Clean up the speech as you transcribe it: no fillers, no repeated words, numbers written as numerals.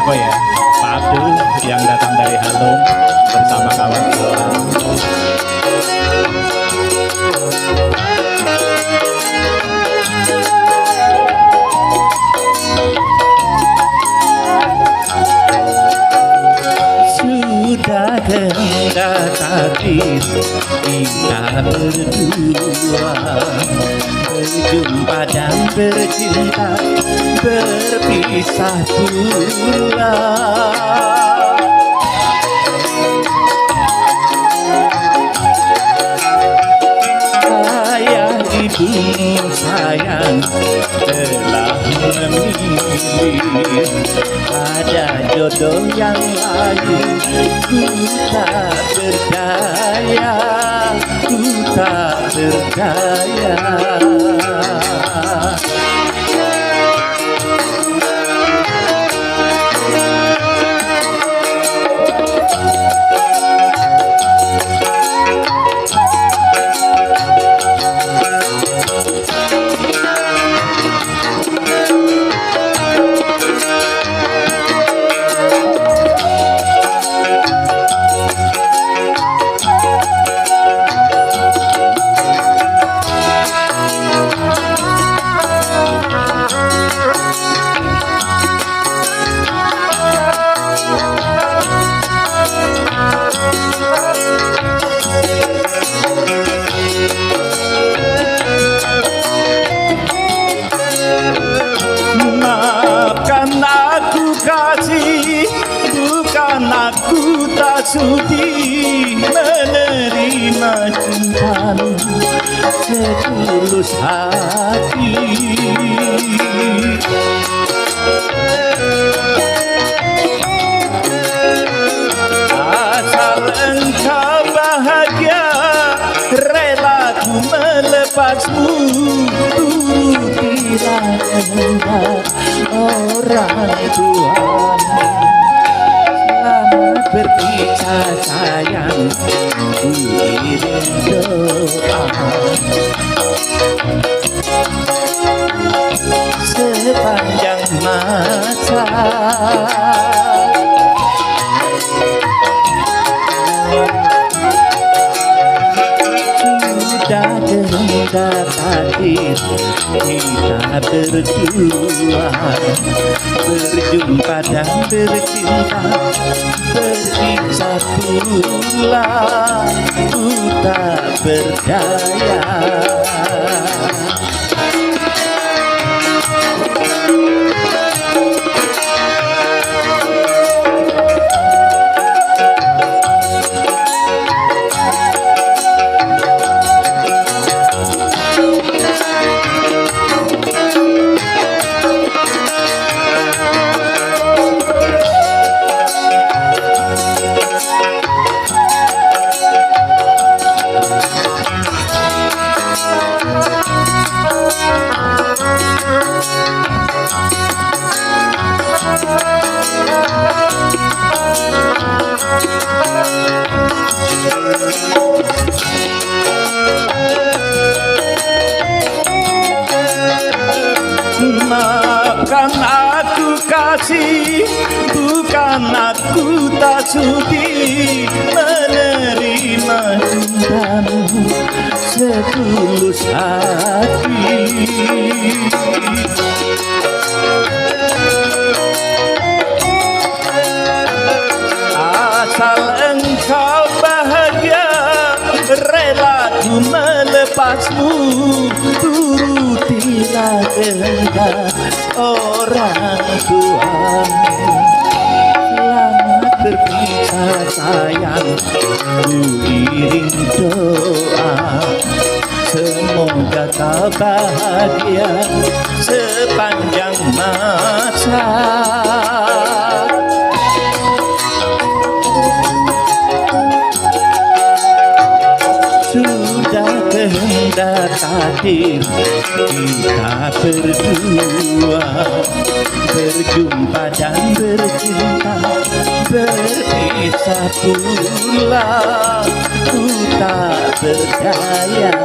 Eko ya, Pak Abdul yang datang dari Halung bersama kawan-kawan. Sudah kehendak takdir kita berdua berjumpa dan bercinta, berpisah pula. Ayah ibu sayang telah memilih, ada jodoh yang lain. Ku tak berdaya, ku tak berdaya. Bukan aku tak sudi menerima cintamu setulus hati. Asal engkau bahagia, rela ku melepasmu. Turutilah kehendak orang tuamu. Berpisah sayang, ku irim doa sepanjang masa. Sudah kehendak takdir kita berdua berjumpa dan bercinta, berpisah pula. Ku tak berdaya. Maafkan aku kasih, bukan aku tak sudi menerima cintamu setulus hati. Asal engkau bahagia, rela ku melepasmu. Turutilah kehendak orang tuamu. Selamat berpisah sayang, ku irim doa. Semoga kau bahagia sepanjang masa. Sudah kehendak takdir kita berdua berjumpa dan bercinta, berpisah pula. Ku tak berdaya.